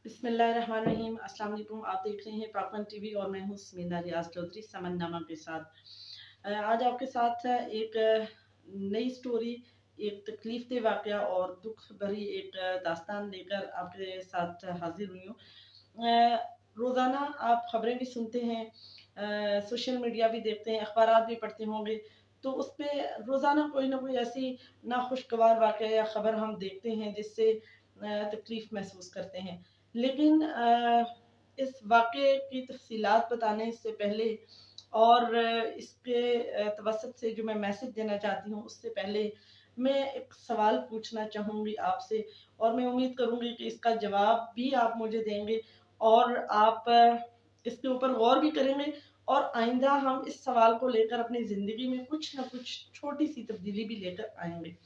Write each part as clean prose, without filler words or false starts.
बिस्मिल्लाहिर्रहमानिर्रहीम। अस्सलाम वालेकुम। आप देख रहे हैं पाकवन टीवी और मैं हूँ समीना रियाज चौधरी समन्नामा के साथ। आज आपके साथ एक नई स्टोरी, एक तकलीफ दे वाक़या और दुख भरी एक दास्तान लेकर आपके साथ हाजिर हुई हूँ। रोज़ाना आप खबरें भी सुनते हैं, सोशल मीडिया भी देखते हैं, अखबारात भी पढ़ते होंगे, तो उस पे रोज़ाना कोई ना कोई ऐसी नाखुशगवार वाक़या या ख़बर हम देखते हैं जिससे तकलीफ़ महसूस करते हैं। लेकिन इस वाक़ये की तफ़सीलात बताने से पहले और इसके तवज्जुह से जो मैं मैसेज देना चाहती हूँ, उससे पहले मैं एक सवाल पूछना चाहूँगी आपसे और मैं उम्मीद करूँगी कि इसका जवाब भी आप मुझे देंगे और आप इसके ऊपर गौर भी करेंगे और आइंदा हम इस सवाल को लेकर अपनी ज़िंदगी में कुछ न कुछ छोटी-सी तब्दीली भी लेकर आएँगे।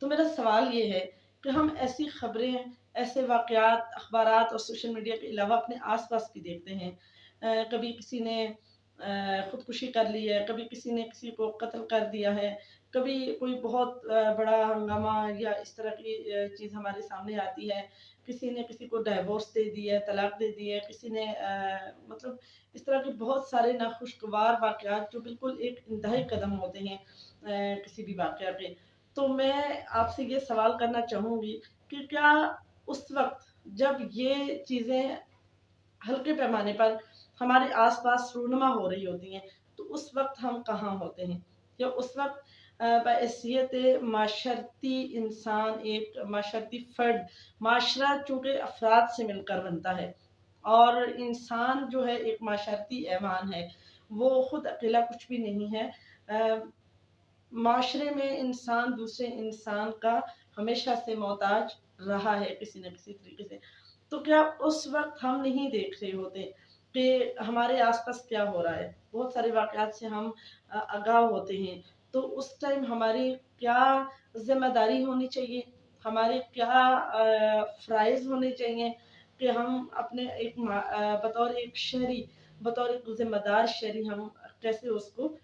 तो मेरा सवाल ये है कि हम ऐसी खबरें, ऐसे वाक़यात, अखबारात और सोशल मीडिया के अलावा अपने आस-पास भी देखते हैं। कभी किसी ने खुदकुशी कर ली है, कभी किसी ने किसी को कत्ल कर दिया है, कभी कोई बहुत बड़ा हंगामा या इस तरह की चीज़ हमारे सामने आती है। किसी ने किसी को डाइवोर्स दे दिया है, तलाक दे दी है, किसी ने मतलब इस तरह के बहुत सारे नाखुशगवार वाक़यात जो बिल्कुल एक इंतहाई कदम होते हैं किसी भी वाक़या के। तो मैं आपसे ये सवाल करना चाहूँगी कि क्या उस वक़्त जब ये चीज़ें हल्के पैमाने पर हमारे आस-पास रूनुमा हो रही होती हैं, तो उस वक़्त हम कहाँ होते हैं? या उस वक़्त बहैसियत माशरती इंसान, एक माशरती फ़र्द, माशरा चूँकि अफ़राद से मिलकर बनता है और इंसान जो है एक माशरती हैवान है, वो खुद अकेला कुछ भी नहीं है। अ, माशरे में इंसान दूसरे इंसान का हमेशा से मोहताज रहा है किसी न किसी तरीके से। तो क्या उस वक़्त हम नहीं देख रहे होते कि हमारे आस-पास क्या हो रहा है? बहुत सारे वाक़यात से हम आगाह होते हैं। तो उस टाइम हमारी क्या ज़िम्मेदारी होनी चाहिए? हमारे क्या फ़राइज़ होने चाहिए कि हम अपने बतौर एक शहरी, बतौर एक ज़िम्मेदार शहरी हम कैसे उसको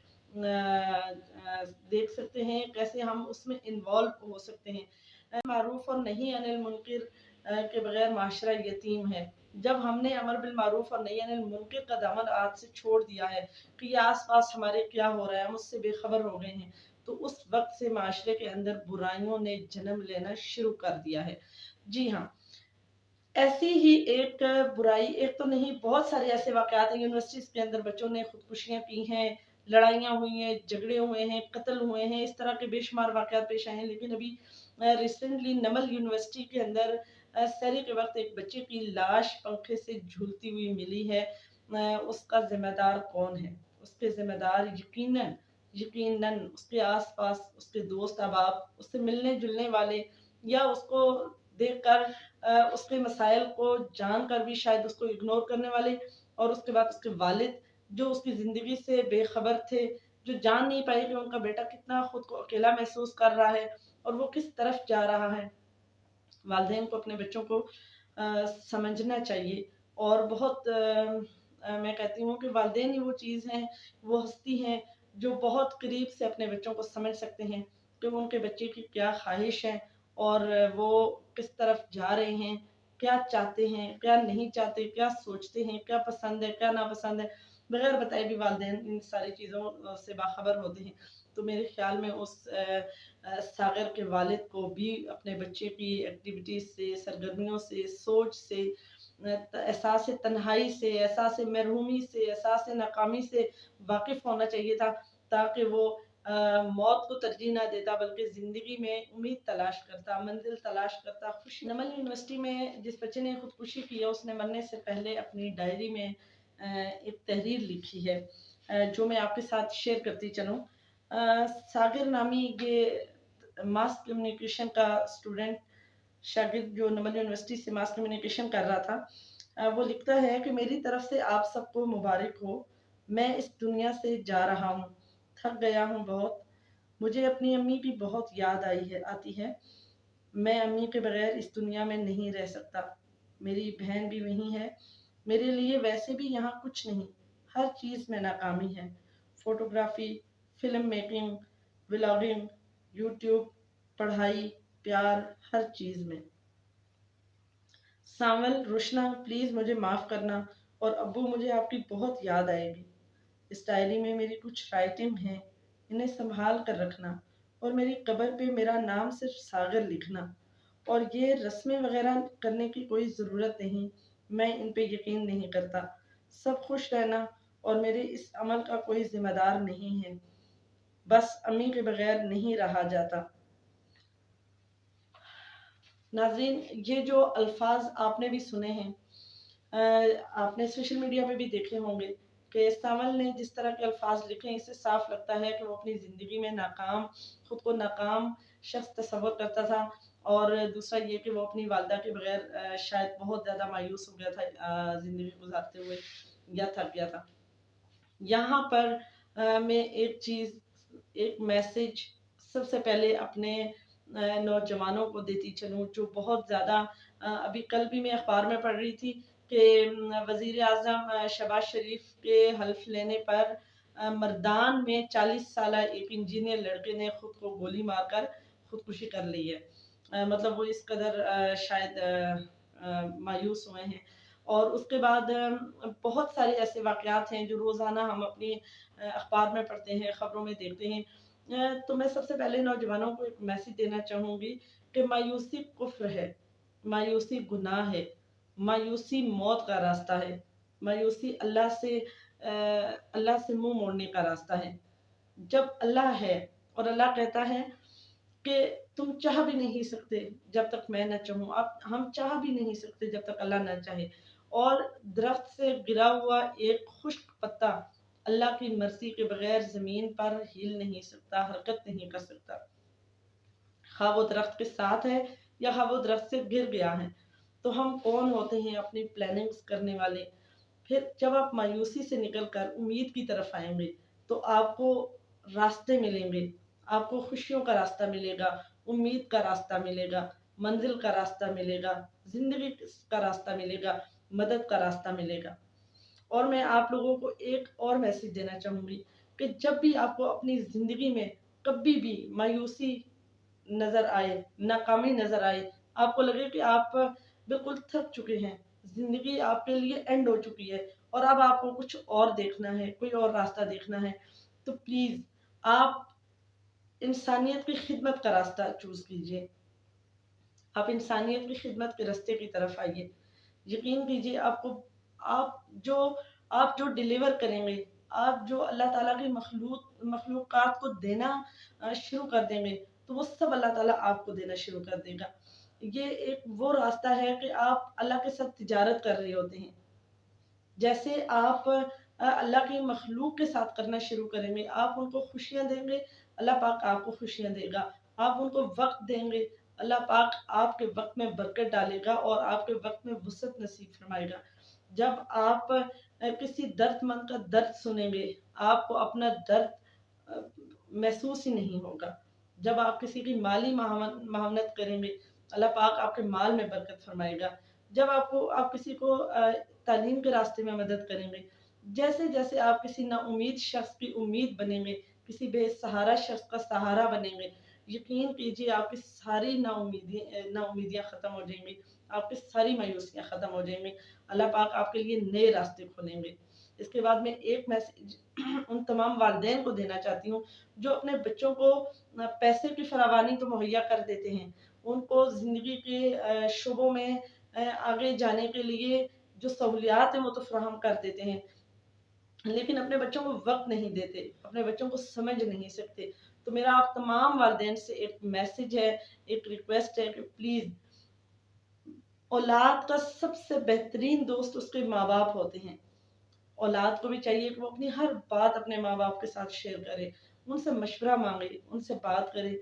देख सकते हैं, कैसे हम उसमें इन्वॉल्व हो सकते हैं। मारूफ और नहीं अनिल मुनकिर के बगैर माशरा यतीम है। जब हमने अमर बिल मारूफ और नहीं अनिल मुनकिर का दामन आज से छोड़ दिया है कि ये आस-पास हमारे क्या हो रहा है, हम उससे बेखबर हो गए हैं, तो उस वक़्त से माशरे के अंदर बुराइयों ने जन्म लेना शुरू कर दिया है। जी हाँ, ऐसी ही एक बुराई, एक तो नहीं बहुत सारे ऐसे वाक़यात हैं यूनिवर्सिटीज़ के अंदर बच्चों ने खुदकुशियाँ की हैं, लड़ाइयाँ हुई हैं, झगड़े हुए हैं, कत्ल हुए हैं, इस तरह के बेशुमार वाक़यात पेश आए हैं। लेकिन अभी रिसेंटली नमल यूनिवर्सिटी के अंदर सहरी के वक़्त एक बच्चे की लाश पंखे से झूलती हुई मिली है। उसका ज़िम्मेदार कौन है? उसके ज़िम्मेदार यकीनन यकीनन उसके आस-पास उसके दोस्त अहबाब, उससे मिलने-जुलने वाले या उसको देखकर उसके मसाइल को जानकर भी शायद उसको इग्नोर करने वाले और उसके बाद उसके वालिद जो उसकी ज़िंदगी से बेखबर थे, जो जान नहीं पाए कि उनका बेटा कितना खुद को अकेला महसूस कर रहा है और वो किस तरफ जा रहा है। वालिदैन को अपने बच्चों को समझना चाहिए और बहुत मैं कहती हूँ कि वालिदैन ही वो चीज़ हैं, वो हस्ती हैं जो बहुत करीब से अपने बच्चों को समझ सकते हैं कि वो उनके बच्चे की क्या ख़्वाहिश है और वो किस तरफ जा रहे हैं, क्या चाहते हैं, क्या नहीं चाहते, क्या सोचते हैं, क्या पसंद है, क्या नापसंद है। बगैर बताए भी वालिदैन इन सारी चीज़ों से बाखबर होते हैं। तो मेरे ख़्याल में उस सागर के वालिद को भी अपने बच्चे की एक्टिविटीज़ से, सरगर्मियों से, सोच से, एहसास तन्हाई से, एहसास महरूमी से, एहसास नाकामी से वाकिफ़ होना चाहिए था ताकि वो मौत को तरजीह ना देता बल्कि ज़िंदगी में उम्मीद तलाश करता, मंज़िल तलाश करता, खुशी। नमल यूनिवर्सिटी में जिस बच्चे ने खुदकुशी की है उसने मरने से पहले अपनी डायरी में एक तहरीर लिखी है जो मैं आपके साथ शेयर करती चलूँ। सागिर नामी ये मास कम्युनिकेशन का स्टूडेंट शागिर्द जो नमल यूनिवर्सिटी से मास कम्युनिकेशन कर रहा था, वो लिखता है कि मेरी तरफ से आप सबको मुबारक हो। मैं इस दुनिया से जा रहा हूँ, थक गया हूँ बहुत। मुझे अपनी अम्मी की बहुत याद आती है। मैं अम्मी के बगैर इस दुनिया में नहीं रह सकता। मेरी बहन भी वहीं है। मेरे लिए वैसे भी यहाँ कुछ नहीं, हर चीज़ में नाकामी है। Photography, film making, vlogging, YouTube, पढ़ाई, प्यार, हर चीज़ में। सावल रोशना प्लीज़ मुझे माफ़ करना, और अब्बू मुझे आपकी बहुत याद आएगी। इस डायरी में मेरी कुछ राइटिंग है, इन्हें संभाल कर रखना, और मेरी कब्र पे मेरा नाम सिर्फ सागर लिखना। और ये रस्में वगैरह करने की कोई ज़रूरत नहीं, मैं इन पे यकीन नहीं करता। सब खुश रहना, और मेरे इस अमल का कोई ज़िम्मेदार नहीं है। बस अम्मी के बगैर नहीं रहा जाता। नाज़रीन, ये जो अल्फाज आपने भी सुने हैं, आपने सोशल मीडिया पे भी देखे होंगे कि सावल ने जिस तरह के अल्फाज लिखे हैं, इससे साफ लगता है कि वो अपनी ज़िंदगी में नाकाम, खुद को नाकाम शख्स तस्वुर करता था। और दूसरा ये कि वो अपनी वालदा के बगैर शायद बहुत ज़्यादा मायूस हो गया था ज़िंदगी गुजारते हुए, या थक गया था। यहाँ पर मैं एक चीज़, एक मैसेज सबसे पहले अपने नौजवानों को देती चलूँ, जो बहुत ज़्यादा अभी कल भी मैं अखबार में पढ़ रही थी कि वज़ीर आज़म शहबाज शरीफ के हल्फ लेने पर मर्दान में 40 साला एक इंजीनियर लड़के ने खुद को गोली मारकर खुदकुशी कर ली है। मतलब वो इस कदर शायद मायूस हुए हैं। और उसके बाद बहुत सारे ऐसे वाक़यात हैं जो रोज़ाना हम अपनी अखबार में पढ़ते हैं, ख़बरों में देखते हैं। तो मैं सबसे पहले नौजवानों को एक मैसेज देना चाहूँगी कि मायूसी कुफ्र है, मायूसी गुनाह है, मायूसी मौत का रास्ता है, मायूसी अल्लाह से मुँह मोड़ने का रास्ता है। जब अल्लाह है और अल्लाह कहता है कि तुम चाह भी नहीं सकते जब तक मैं न चाहूँ, अब हम चाह भी नहीं सकते जब तक अल्लाह न चाहे। और दरख्त से गिरा हुआ एक खुश्क पत्ता अल्लाह की मर्जी के बगैर ज़मीन पर हिल नहीं सकता, हरकत नहीं कर सकता। ख़्वाह वो दरख्त के साथ है या ख़्वाह वो दरख्त से गिर गया है। तो हम कौन होते हैं अपनी प्लानिंग्स करने वाले? फिर जब आप मायूसी से निकल कर उम्मीद की तरफ आएँगे, तो आपको रास्ते मिलेंगे, आपको खुशियों का रास्ता मिलेगा, उम्मीद का रास्ता मिलेगा, मंज़िल का रास्ता मिलेगा, ज़िंदगी का रास्ता मिलेगा, मदद का रास्ता मिलेगा। और मैं आप लोगों को एक और मैसेज देना चाहूँगी कि जब भी आपको अपनी ज़िंदगी में कभी भी मायूसी नज़र आए, नाकामी नज़र आए, आपको लगे कि आप बिल्कुल थक चुके हैं, ज़िंदगी आपके लिए एंड हो चुकी है और अब आपको कुछ और देखना है, कोई और रास्ता देखना है, तो प्लीज़ आप इंसानियत की खिदमत का रास्ता चूज़ कीजिए। आप इंसानियत की खिदमत के रास्ते की तरफ आइए। यकीन कीजिए, आपको आप जो आप जो डिलीवर करेंगे, आप जो अल्लाह ताला की मखलूक़ात को देना शुरू कर देंगे, तो वो सब अल्लाह ताला आपको देना शुरू कर देगा। ये एक वो रास्ता है कि आप अल्लाह के साथ तिजारत कर रहे होते हैं। जैसे आप अल्लाह की मखलूक के साथ करना शुरू करेंगे, आप उनको खुशियाँ देंगे, अल्लाह पाक आपको खुशियाँ देगा। आप उनको वक़्त देंगे, अल्लाह पाक आपके वक़्त में बरकत डालेगा और आपके वक़्त में वुसअत नसीब फरमाएगा। जब आप किसी दर्दमंद का दर्द सुनेंगे, आपको अपना दर्द अ, महसूस ही नहीं होगा। जब आप किसी की माली महावनत करेंगे, अल्लाह पाक आपके माल में बरकत फरमाएगा। जब आप किसी को तालीम के रास्ते में मदद करेंगे, जैसे-जैसे आप किसी नाउम्मीद शख्स की उम्मीद बनेंगे, किसी बेसहारा शख्स का सहारा बनेंगे, यकीन कीजिए आपकी सारी नाउम्मीदियाँ ख़त्म हो जाएँगी, आपकी सारी मायूसियाँ ख़त्म हो जाएँगी। अल्लाह पाक आपके लिए नए रास्ते खोलेंगे। इसके बाद मैं एक मैसेज उन तमाम वालिदैन को देना चाहती हूँ, जो अपने बच्चों को पैसे की फरावानी तो मुहैया कर देते हैं, उनको ज़िंदगी के शोबों में आगे जाने के लिए जो सहूलियात हैं वो तो फ़राहम कर देते हैं, लेकिन अपने बच्चों को वक़्त नहीं देते, अपने बच्चों को समझ नहीं सकते। तो मेरा आप तमाम वालिदैन से एक मैसेज है, एक रिक्वेस्ट है कि प्लीज़, औलाद का सबसे बेहतरीन दोस्त उसके माँ-बाप होते हैं। औलाद को भी चाहिए कि वो अपनी हर बात अपने माँ-बाप के साथ शेयर करे, उनसे मशवरा माँगे, उनसे बात करे,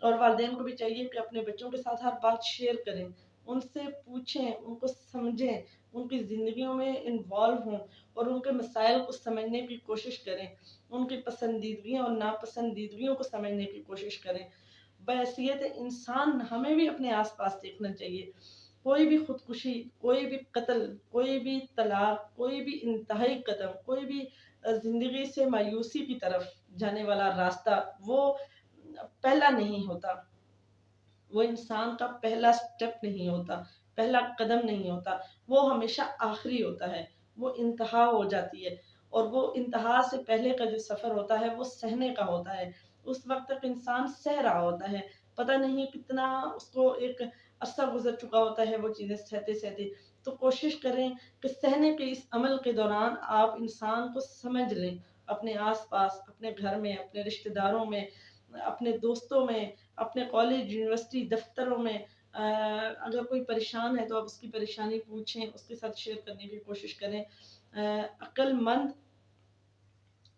और वालिदैन को भी चाहिए कि अपने बच्चों के साथ हर बात शेयर करें, उनसे पूछें, उनको समझें, उनकी ज़िंदगियों में इन्वॉल्व हों और उनके मसाइल को समझने की कोशिश करें, उनकी पसंदीदगियाँ और नापसंदीदगियों को समझने की कोशिश करें। बहैसियत इंसान हमें भी अपने आस-पास देखना चाहिए। कोई भी खुदकुशी, कोई भी कत्ल, कोई भी तलाक, कोई भी इंतहाई कदम, कोई भी ज़िंदगी से मायूसी की तरफ जाने वाला रास्ता, वो पहला नहीं होता। वो इंसान का पहला स्टेप नहीं होता। پہلا قدم نہیں ہوتا، وہ ہمیشہ آخری ہوتا ہے، وہ انتہا ہو جاتی ہے، اور وہ انتہا سے پہلے کا جو سفر ہوتا ہے وہ سہنے کا ہوتا ہے۔ اس وقت تک انسان سہ رہا ہوتا ہے، پتہ نہیں کتنا اس کو ایک عرصہ گزر چکا ہوتا ہے وہ چیزیں سہتے سہتے۔ تو کوشش کریں کہ سہنے کے اس عمل کے دوران آپ انسان کو سمجھ لیں، اپنے آس پاس، اپنے گھر میں، اپنے رشتہ داروں میں، اپنے دوستوں میں، اپنے کالج یونیورسٹی دفتروں میں۔ اگر کوئی پریشان ہے تو آپ اس کی پریشانی پوچھیں، اس کے ساتھ شیئر کرنے کی کوشش کریں۔ عقل مند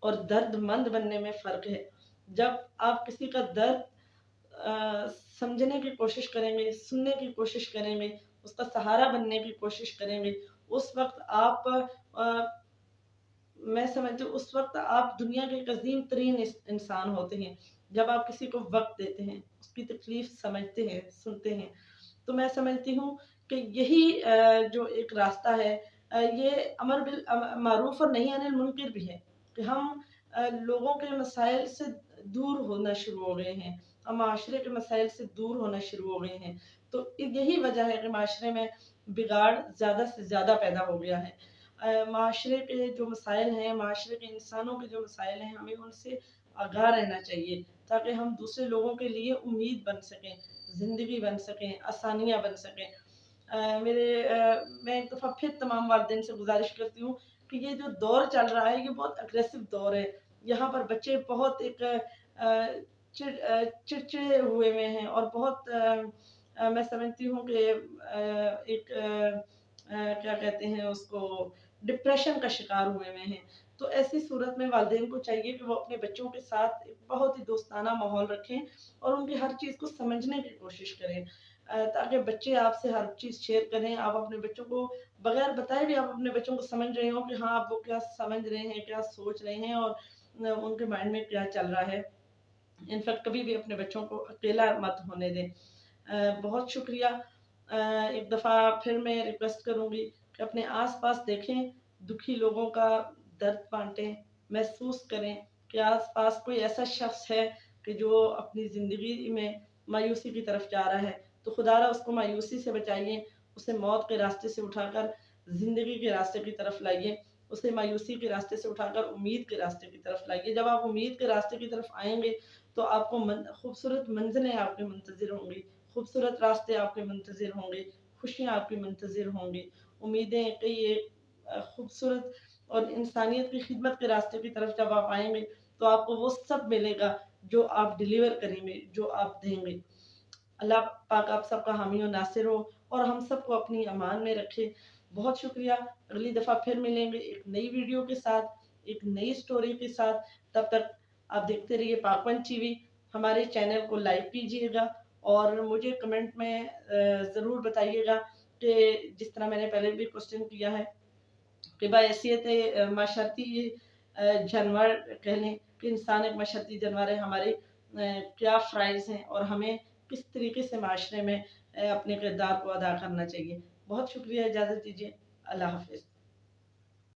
اور درد مند بننے میں فرق ہے۔ جب آپ کسی کا درد سمجھنے کی کوشش کریں گے، سننے کی کوشش کریں گے، اس کا سہارا بننے کی کوشش کریں گے، اس وقت آپ میں سمجھتی ہوں اس وقت آپ دنیا کے ایک عظیم ترین انسان ہوتے ہیں، جب آپ کسی کو وقت دیتے ہیں، اس کی تکلیف سمجھتے ہیں، سنتے ہیں۔ تو میں سمجھتی ہوں کہ یہی جو ایک راستہ ہے، یہ امر بالمعروف اور نہی عن المنکر بھی ہے، کہ ہم لوگوں کے مسائل سے دور ہونا شروع ہو گئے ہیں، ہم معاشرے کے مسائل سے دور ہونا شروع ہو گئے ہیں۔ تو یہی وجہ ہے کہ معاشرے میں بگاڑ زیادہ سے زیادہ پیدا ہو گیا ہے۔ معاشرے کے جو مسائل ہیں، معاشرے کے انسانوں کے جو مسائل ہیں، ہمیں ان سے آگاہ رہنا چاہیے، تاکہ ہم دوسرے لوگوں کے لیے امید بن سکیں، زندگی بن سکیں، آسانیاں بن سکیں۔ میں ایک دفعہ پھر تمام والدین سے گزارش کرتی ہوں کہ یہ جو دور چل رہا ہے یہ بہت اگریسو دور ہے، یہاں پر بچے بہت ایک چڑچڑے ہوئے ہیں، اور بہت میں سمجھتی ہوں کہ ایک کیا کہتے ہیں اس کو، ڈپریشن کا شکار ہوئے ہیں۔ تو ایسی صورت میں والدین کو چاہیے کہ وہ اپنے بچوں کے ساتھ ایک بہت ہی دوستانہ ماحول رکھیں، اور ان کی ہر چیز کو سمجھنے کی کوشش کریں، تاکہ بچے آپ سے ہر چیز شیئر کریں۔ آپ اپنے بچوں کو بغیر بتائے بھی آپ اپنے بچوں کو سمجھ رہے ہوں کہ ہاں آپ وہ کیا سمجھ رہے ہیں، کیا سوچ رہے ہیں، اور ان کے مائنڈ میں کیا چل رہا ہے۔ انفیکٹ کبھی بھی اپنے بچوں کو اکیلا مت ہونے دیں۔ بہت شکریہ۔ ایک دفعہ پھر میں ریکویسٹ کروں گی کہ اپنے آس پاس دیکھیں، دکھی لوگوں کا درد بانٹیں، محسوس کریں کہ آس پاس کوئی ایسا شخص ہے کہ جو اپنی زندگی میں مایوسی کی طرف جا رہا ہے، تو خدا را اس کو مایوسی سے بچائیے، اسے موت کے راستے سے اٹھا کر زندگی کے راستے کی طرف لائیے، اسے مایوسی کے راستے سے اٹھا کر امید کے راستے کی طرف لائیے۔ جب آپ امید کے راستے کی طرف آئیں گے تو آپ کو خوبصورت منزلیں آپ کے منتظر ہوں گی، خوبصورت راستے آپ کے منتظر ہوں گے، خوشیاں آپ کی منتظر ہوں گی، امیدیں کئی ایک خوبصورت اور انسانیت کی خدمت کے راستے کی طرف جب آپ آئیں گے تو آپ کو وہ سب ملے گا جو آپ ڈیلیور کریں گے، جو آپ دیں گے۔ اللہ پاک آپ سب کا حامی و ناصر ہو، اور ہم سب کو اپنی امان میں رکھے۔ بہت شکریہ۔ اگلی دفعہ پھر ملیں گے ایک نئی ویڈیو کے ساتھ، ایک نئی سٹوری کے ساتھ۔ تب تک آپ دیکھتے رہیے پاک ونچ ٹی وی۔ ہمارے چینل کو لائک کیجئے گا، اور مجھے کمنٹ میں ضرور بتائیے گا کہ جس طرح میں نے پہلے بھی کوسچن کیا ہے کہ بحیثیت معاشرتی جانور کہہ لیں کہ انسان ایک معاشرتی جانور ہے، ہمارے کیا فرائض ہیں، اور ہمیں کس طریقے سے معاشرے میں اپنے کردار کو ادا کرنا چاہیے۔ بہت شکریہ، اجازت دیجیے، اللہ حافظ۔